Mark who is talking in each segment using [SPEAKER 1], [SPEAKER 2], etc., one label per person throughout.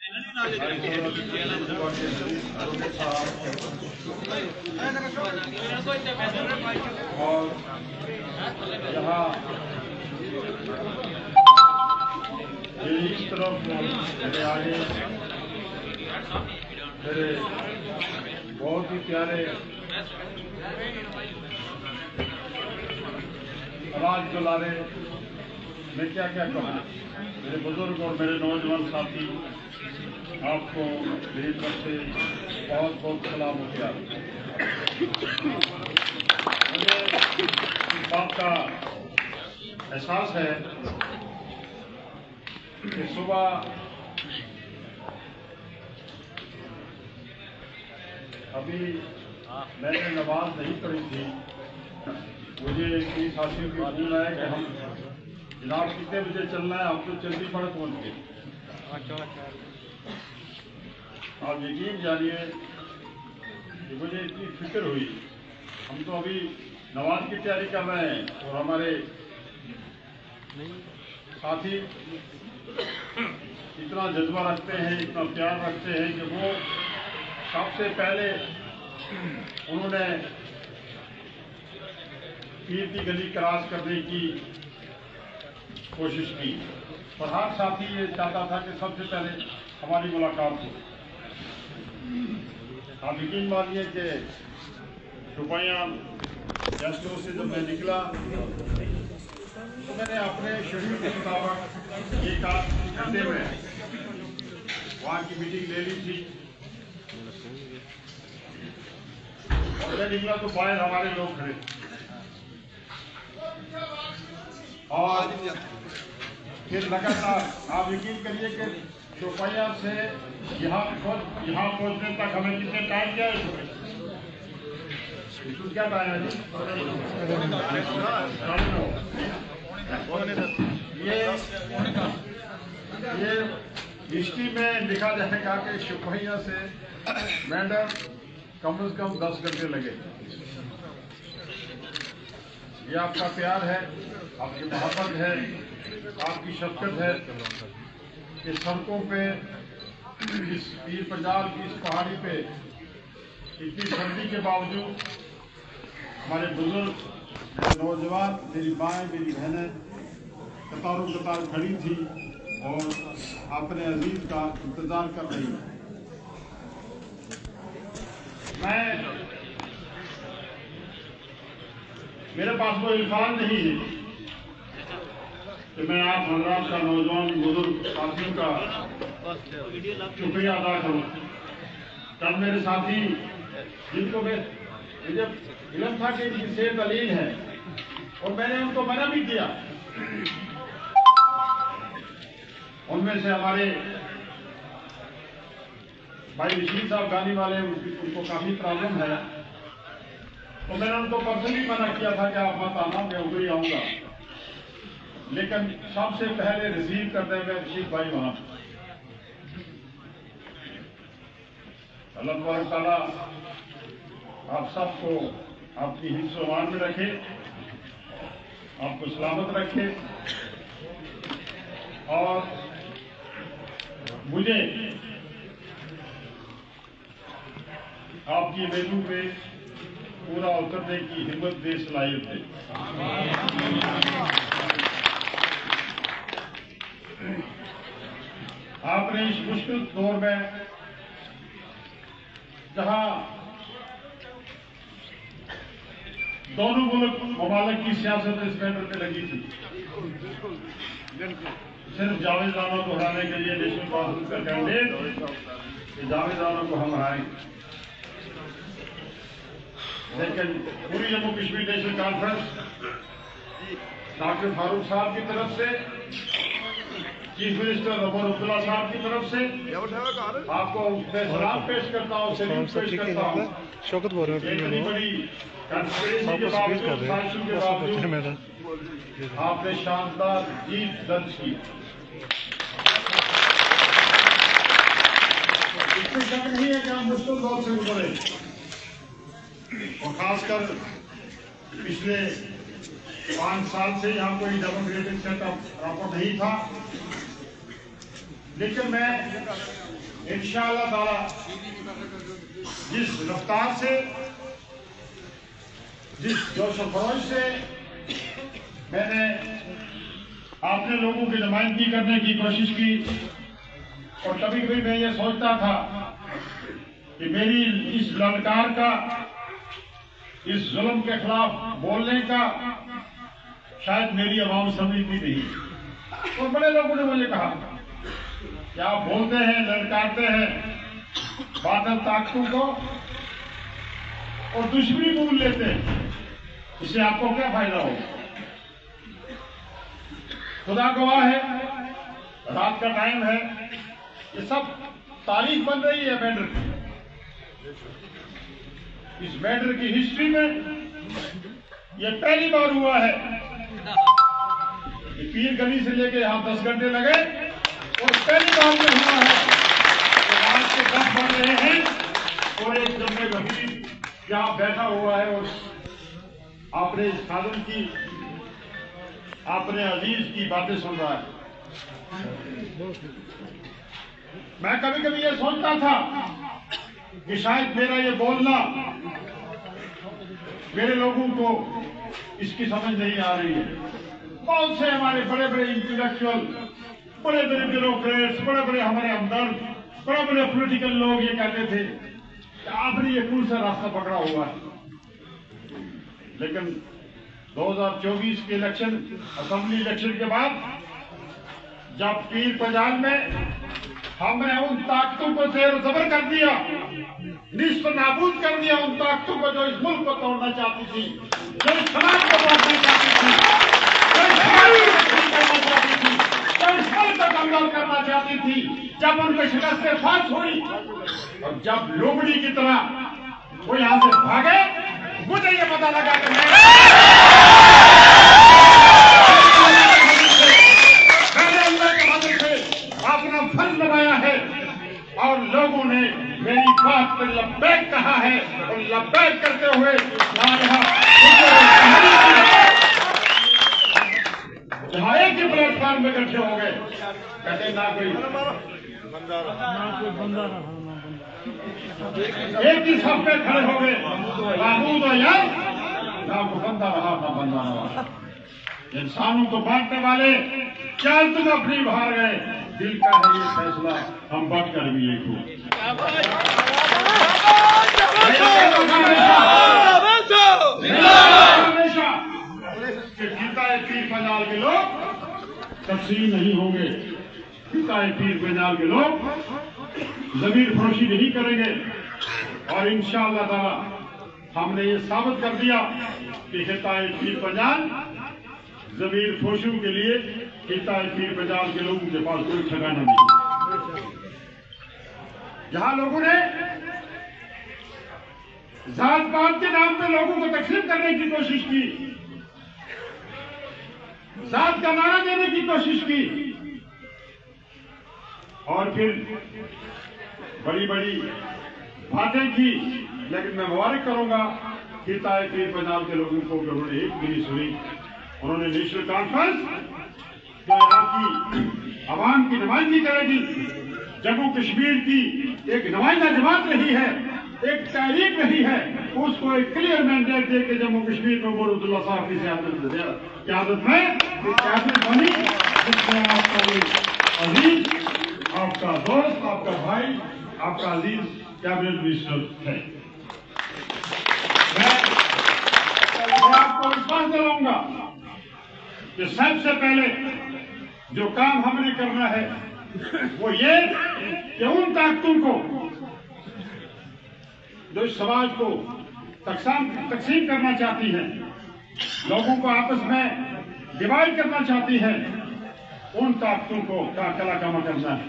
[SPEAKER 1] اور یہاں اس طرف میرے آگے میرے بہت ہی پیارے آواز دلارے، میں کیا کہوں، میرے بزرگ اور میرے نوجوان ساتھی، آپ کو میری طرف سے بہت بہت سلام ہو گیا۔ مجھے اس بات کا احساس ہے کہ صبح ابھی میں نے نماز نہیں پڑھی تھی، مجھے کئی ساتھیوں کی فون آیا کہ ہم جناب کتنے بجے چلنا ہے، ہم تو جلدی پڑھ پہنچ گئے۔ آپ یقین جانیے کہ مجھے اتنی فکر ہوئی، ہم تو ابھی نماز کی تیاری کر رہے ہیں اور ہمارے ساتھی اتنا جذبہ رکھتے ہیں، اتنا پیار رکھتے ہیں کہ وہ سب سے پہلے انہوں نے پیر کی گلی کراس کرنے کی کوشش کی، اور ہر ساتھی یہ چاہتا تھا کہ سب سے پہلے ہماری ملاقات ہو۔ آپ یقین مانیے کہ شوپیاں جیسے سے جب میں نکلا تو میں نے اپنے شیڈول کے مطابق ایک آدھ گھنٹے میں وہاں کی میٹنگ لے لی تھی، اور میں نکلا تو باہر ہمارے لوگ کھڑے، اور پھر لگاتار آپ یقین کریے کہ شوپیاں سے یہاں پہنچنے تک ہمیں کتنے ٹائم کیا ہے؟ کیا ٹائم ہے جی؟ یہ ہسٹری میں لکھا جائے گا کہ شوپیاں سے میڈم کم از کم 10 گھنٹے لگے۔ یہ آپ کا پیار ہے، آپ کی محبت ہے، آپ کی شفقت ہے کہ سڑکوں پہ اس پیر پنجال کی اس پہاڑی پہ اتنی سردی کے باوجود ہمارے بزرگ، میرے نوجوان، میری مائیں، میری بہنیں قطاروں قطار کھڑی تھی اور اپنے عزیز کا انتظار کر رہی ہیں۔ میرے پاس کوئی الفاظ نہیں ہے کہ میں آپ حضرات کا، نوجوان بزرگ ساتھیوں کا شکریہ ادا کروں۔ تب میرے ساتھی جن کو مجھے علم تھا کہ ان کی صحت علیل ہے اور میں نے ان کو منع بھی کیا، ان میں سے ہمارے بھائی رشید صاحب گانے والے، ان کو کافی پرابلم ہے، تو میں نے ان کو پرسنلی منع کیا تھا کہ آپ مت آنا، میں ادھر ہی آؤں گا، لیکن سب سے پہلے ریسیو کرنے میں رشید بھائی وہاں۔ اللہ تبارک تعالیٰ آپ سب کو آپ کی حفظ و امان میں رکھے، آپ کو سلامت رکھے، اور مجھے آپ کی امیدوں پہ پورا اترنے کی ہمت دے، صلاحیت دے۔ آپ نے اس مشکل دور میں جہاں دونوں ممالک کی سیاست اس میٹر پہ لگی تھی، صرف جاوید رانا کو ہرانے کے لیے نیشنل کانفرنس کا کینڈیڈیٹ کہ جاوید رانا کو ہم ہرائیں، لیکن پوری Jammu Kashmir National Conference doctor Farooq صاحب کی طرف سے، چیف منسٹر عمر عبداللہ صاحب کی طرف سے آپ کو میں سلام پیش کرتا ہوں، سلیوٹ پیش کرتا ہوں۔
[SPEAKER 2] شوکت بول رہے ہیں
[SPEAKER 1] اتنی بڑی کنسپریسی کے باوجود، سازشوں کے باوجود آپ نے شاندار جیت درج کی۔ اس میں شک نہیں ہے کہ ہم مشکل دور سے گزرے، اور خاص کر پچھلے 5 سال سے یہاں کوئی ڈیموکریٹک سیٹ اپ پراپر نہیں تھا، لیکن میں انشاءاللہ تعالی جس رفتار سے، جس جوش و خروش سے میں نے اپنے لوگوں کی نمائندگی کرنے کی کوشش کی، اور کبھی کبھی میں یہ سوچتا تھا کہ میری اس للکار کا، اس ظلم کے خلاف بولنے کا شاید میری عوام سمجھتی نہیں، اور بڑے لوگوں نے مجھے کہا کہ آپ بولتے ہیں، للکارتے ہیں باطل طاقتوں کو اور دشمنی بول لیتے ہیں، اس سے آپ کو کیا فائدہ ہوگا؟ خدا گواہ ہے، رات کا ٹائم ہے، یہ سب تاریخ بن رہی ہے میٹر کی، اس میٹر کی ہسٹری میں یہ پہلی بار ہوا ہے کہ پیر گلی سے لے کے یہاں 10 گھنٹے لگے، اور پہلی بار یہ ہوا ہے کہ رات کے 10 بن رہے ہیں اور ایک جمع غفیر یہاں بیٹھا ہوا ہے اور اپنے اس خادم کی، اپنے عزیز کی باتیں سن رہا ہے۔ میں کبھی کبھی یہ سوچتا تھا کہ شاید میرا یہ بولنا میرے لوگوں کو اس کی سمجھ نہیں آ رہی ہے۔ بہت سے ہمارے بڑے بڑے انٹلیکچوئل، بڑے بڑے بیوروکریٹس، بڑے بڑے ہمارے ہمدرد، بڑے بڑے پولیٹیکل لوگ یہ کہتے تھے کہ آپ نے یہ کون سا راستہ پکڑا ہوا ہے، لیکن 2024 کے الیکشن، اسمبلی الیکشن کے بعد جب پیر پنجال میں ہم نے ان طاقتوں کو زیر و زبر کر دیا، نصف نابود کر دیا، ان طاقتوں کو جو اس ملک کو توڑنا چاہتی تھی، جو اس سماج کو توڑنا چاہتی تھی، جو اس سماج کو تقسیم کرنا چاہتی تھی، جو اس ملک کو کنگال کرنا چاہتی تھی، جب ان کو شکست فاش ہوئی اور جب لومڑی کی طرح وہ یہاں سے بھاگے، مجھے یہ پتا لگا کہ میں نے اللہ کے مدد سے اپنا فرض نبھایا ہے، اور لوگوں نے میری بات پر لبیک کہا ہے، اور لبیک کرتے ہوئے جہاں ایک ہی پلیٹ فارم میں اکٹھے ہو گئے، کہتے نہ کوئی ایک ہی صف پہ کھڑے ہو گئے، محمود و یار نہ کو بندہ رہا نہ بندہ رہا، انسانوں کو بانٹنے والے چل تم اپنی باہر گئے، دل کا ہے یہ فیصلہ ہم بٹ کر بھی ایک ہو۔ ہمیشہ کہ گیتا پیر پنجال کے لوگ تقسیم نہیں ہوں گے، گیتا پیر پنجال کے لوگ ضمیر فروشی نہیں کریں گے، اور انشاءاللہ تعالی ہم نے یہ ثابت کر دیا کہ گیتا پیر پنجال ضمیر فروشوں کے لیے، گیتا پیر پنجال کے لوگوں کے پاس کوئی ٹھکانہ نہیں۔ جہاں لوگوں نے ذات پات کے نام پہ لوگوں کو تقسیم کرنے کی کوشش کی، ذات کا نعرہ دینے کی کوشش کی، اور پھر بڑی بڑی باتیں کی، لیکن میں مبارک کروں گا گیتا پیر پنجال کے لوگوں کو کہ انہوں نے ایک بھی نہیں سنی۔ انہوں نے نیشنل کانفرنس جو یہاں کی عوام کی نمائندگی کرے گی، جموں کشمیر کی ایک نمائندہ جماعت رہی ہے، ایک تحریک رہی ہے، اس کو ایک کلیئر مینڈیٹ دے کے جموں کشمیر میں عمر عبداللہ صاحب کی قیادت میں ایک کیبنٹ بنی، جس میں آپ کا ایک عزیز، آپ کا دوست، آپ کا بھائی، آپ کا عزیز کیبنٹ منسٹر ہے۔ میں آپ کو وشواس دلاؤں گا کہ سب سے پہلے جو کام ہم نے کرنا ہے وہ یہ کہ ان طاقتوں کو جو اس سماج کو تقسیم کرنا چاہتی ہیں، لوگوں کو آپس میں ڈیوائڈ کرنا چاہتی ہیں، ان طاقتوں کو کلا کما کرنا ہے۔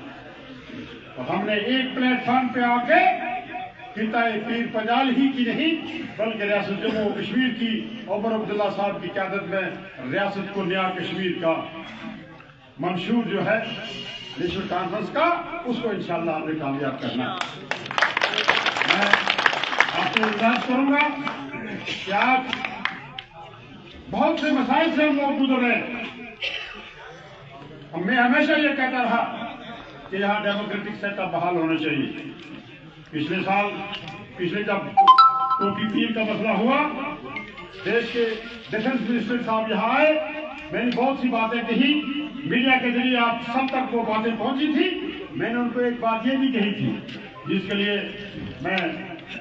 [SPEAKER 1] اور ہم نے ایک پلیٹ فارم پہ آ کے گیتا پیر پنجال ہی کی نہیں بلکہ ریاست جموں و کشمیر کی عمر عبداللہ صاحب کی قیادت میں ریاست کو نیا کشمیر کا منشور جو ہے نیشنل کانفرنس کا، اس کو انشاءاللہ ہم نے کامیاب کرنا ہے۔ میں آپ سے گزارش کروں گا کہ آج بہت سے مسائل سے ہم لوگ گزر رہے ہیں، میں ہمیشہ یہ کہتا رہا کہ یہاں ڈیموکریٹک سیٹ اپ بحال ہونا چاہیے. پچھلے جب ٹوپی پیر کا مسئلہ ہوا، دیش کے ڈیفنس منسٹر صاحب یہاں آئے، میں نے بہت سی باتیں کہی، میڈیا کے ذریعے آپ سب تک وہ باتیں پہنچی تھی. میں نے ان کو ایک بات یہ بھی کہی تھی جس کے لیے میں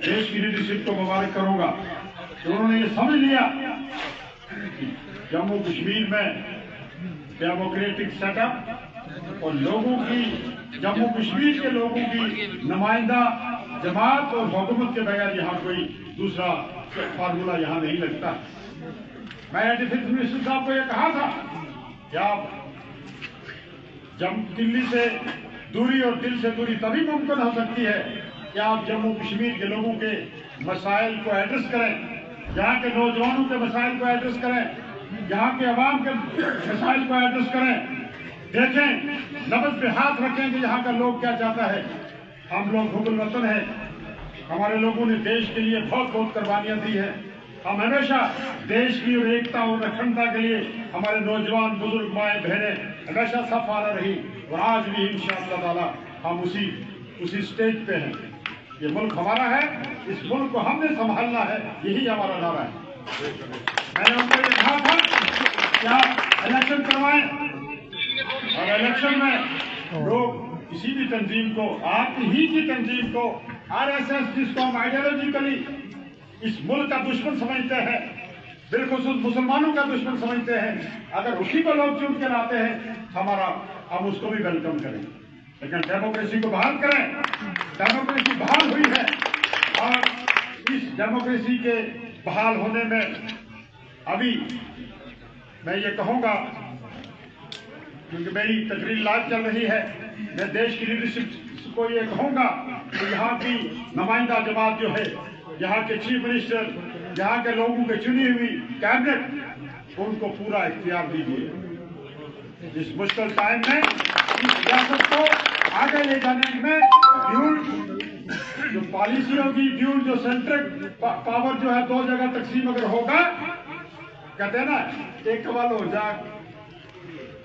[SPEAKER 1] دیش کی لیڈرشپ کو مبارک کروں گا کہ انہوں نے یہ سمجھ لیا جموں کشمیر میں ڈیموکریٹک سیٹ اپ اور لوگوں کی، جموں کشمیر کے لوگوں کی نمائندہ جماعت اور حکومت کے بغیر یہاں کوئی دوسرا فارمولہ یہاں نہیں لگتا. میں نے ڈیفنس منسٹر صاحب کو یہ کہا تھا کہ آپ دلی سے دوری اور دل سے دوری تبھی ممکن ہو سکتی ہے کہ آپ جموں کشمیر کے لوگوں کے مسائل کو ایڈریس کریں، یہاں کے نوجوانوں کے مسائل کو ایڈریس کریں، یہاں کے عوام کے مسائل کو ایڈریس کریں. دیکھیں، نبض پہ ہاتھ رکھیں کہ یہاں کا لوگ کیا چاہتا ہے. ہم لوگ حب الوطن ہیں، ہمارے لوگوں نے دیش کے لیے بہت بہت قربانیاں دی ہیں. ہم ہمیشہ دیش کی اور ایکتا اور اکھنڈتا کے لیے ہمارے نوجوان بزرگ مائیں بہنیں ہمیشہ صف آ رہی، اور آج بھی انشاءاللہ تعالی ہم اسی سٹیج پہ ہیں. یہ ملک ہمارا ہے، اس ملک کو ہم نے سنبھالنا ہے، یہی ہمارا نعرہ ہے. میں نے ان کو یہ کہا تھا کہ آپ الیکشن کروائیں، اور الیکشن میں لوگ کسی بھی تنظیم کو، آپ ہی کی تنظیم کو، RSS جس کو ہم آئیڈیالوجیکلی اس ملک کا دشمن سمجھتے ہیں، بالخصوص مسلمانوں کا دشمن سمجھتے ہیں، اگر اسی کو لوگ چن کر آتے ہیں ہم اس کو بھی ویلکم کریں. لیکن ڈیموکریسی کو بحال کریں. ڈیموکریسی بحال ہوئی ہے، اور اس ڈیموکریسی کے بحال ہونے میں ابھی میں یہ کہوں گا، کیونکہ میری تقریر لائیو چل رہی ہے، میں دیش کی لیڈرشپ کو یہ کہوں گا کہ یہاں کی نمائندہ جماعت جو ہے، یہاں کے چیف منسٹر، یہاں کے لوگوں کے چنی ہوئی کیبنٹ، ان کو پورا اختیار دیجیے. اس مشکل ٹائم میں اس ریاست کو آگے لے جانے میں جو پالیسی ہوگی، جو سینٹرل پاور جو ہے 2 جگہ تقسیم اگر ہوگا، کہتے ہیں نا ایک کمال ہو جا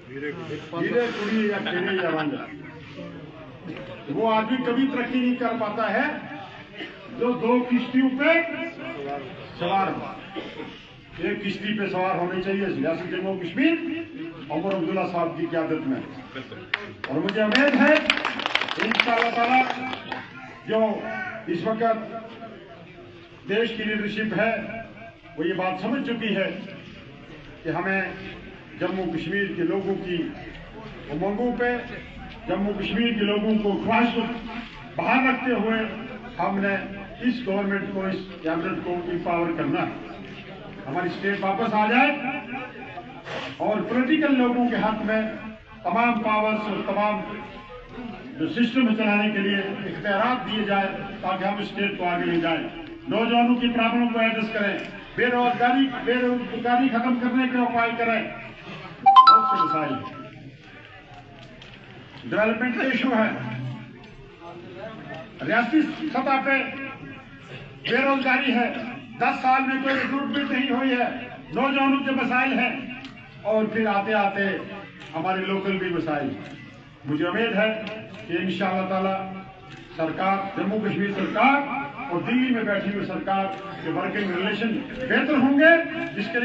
[SPEAKER 1] کڑی یا کھیڑی یا رنگا، وہ آدمی کبھی ترقی نہیں کر پاتا ہے جو 2 کشتیوں پہ سوار ہو. ایک کشتی پہ سوار ہونے چاہیے ریاست جموں کشمیر عمر عبداللہ صاحب کی قیادت میں. اور مجھے امید ہے انشاءاللہ تعالی جو اس وقت دیش کی لیڈرشپ ہے وہ یہ بات سمجھ چکی ہے کہ ہمیں جموں کشمیر کے لوگوں کی امنگوں پہ، جموں کشمیر کے لوگوں کو خواہش کو باہر رکھتے ہوئے ہم نے اس گورنمنٹ کو، اس کیبنٹ کو امپاور کرنا ہے. ہماری اسٹیٹ واپس آ جائے اور پولیٹیکل لوگوں کے ہاتھ میں تمام پاورز اور تمام جو سسٹم چلانے کے لیے اختیارات دیے جائے تاکہ ہم اسٹیٹ کو آگے لے جائیں. نوجوانوں کی پرابلم کو ایڈریس کریں، بے روزگاری ختم کرنے کے اپائے کریں. بہت سے مسائل ڈیولپمنٹ کے ایشو ہے، ریاستی سطح پہ بے روزگاری ہے، 10 سال میں کوئی ریکروٹمنٹ نہیں ہوئی ہے، نوجوانوں کے مسائل ہیں، اور پھر آتے آتے ہمارے لوکل بھی مسائل. مجھے امید ہے کہ انشاءاللہ تعالی سرکار، جموں کشمیر سرکار اور دلی میں بیٹھی ہوئی سرکار کے ورکنگ ریلیشن بہتر ہوں گے، جس کے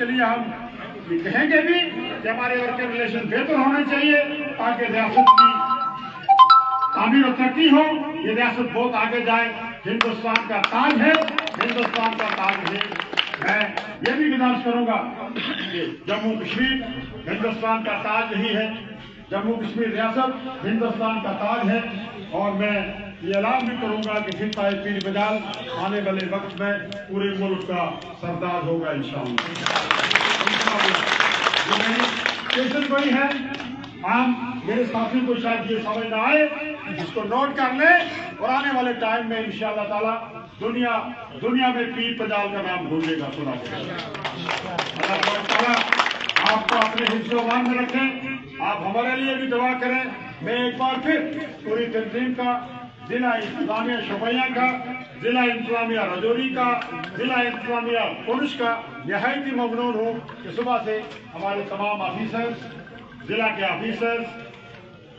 [SPEAKER 1] لیے ہم یہ کہیں گے بھی کہ ہمارے ورکنگ ریلیشن بہتر ہونے چاہیے تاکہ ریاست کی تعمیر و ترقی ہو. یہ ریاست بہت آگے جائے. ہندوستان کا تاج ہے، ہندوستان کا تاج ہے. میں یہ بھی گزارش کروں گا کہ جموں کشمیر ہندوستان کا تاج ہی ہے، جموں کشمیر ریاست ہندوستان کا تاج ہے. اور میں یہ اعلان بھی کروں گا کہ پھر طاہر پیر بجال آنے والے وقت میں پورے ملک کا سردار ہوگا انشاءاللہ. اسٹیشن کوئی ہے، عام میرے ساتھی کو شاید یہ سمجھ نہ آئے، اس کو نوٹ کر لیں، اور آنے والے ٹائم میں انشاءاللہ تعالی دنیا میں پیر پجال کا نام گونجے گا. سنا اللہ تعالیٰ آپ کو اپنے حفظ و امان میں رکھیں. آپ ہمارے لیے بھی دعا کریں. میں ایک بار پھر پوری تنظیم کا، ضلع انتظامیہ شوپیاں کا، ضلع انتظامیہ رجوری کا، ضلع انتظامیہ پونچھ کا نہایت ہی ممنون ہوں کہ صبح سے ہمارے تمام آفیسرز، ضلع کے آفیسرز،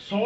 [SPEAKER 1] 100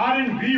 [SPEAKER 1] R&B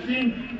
[SPEAKER 1] 3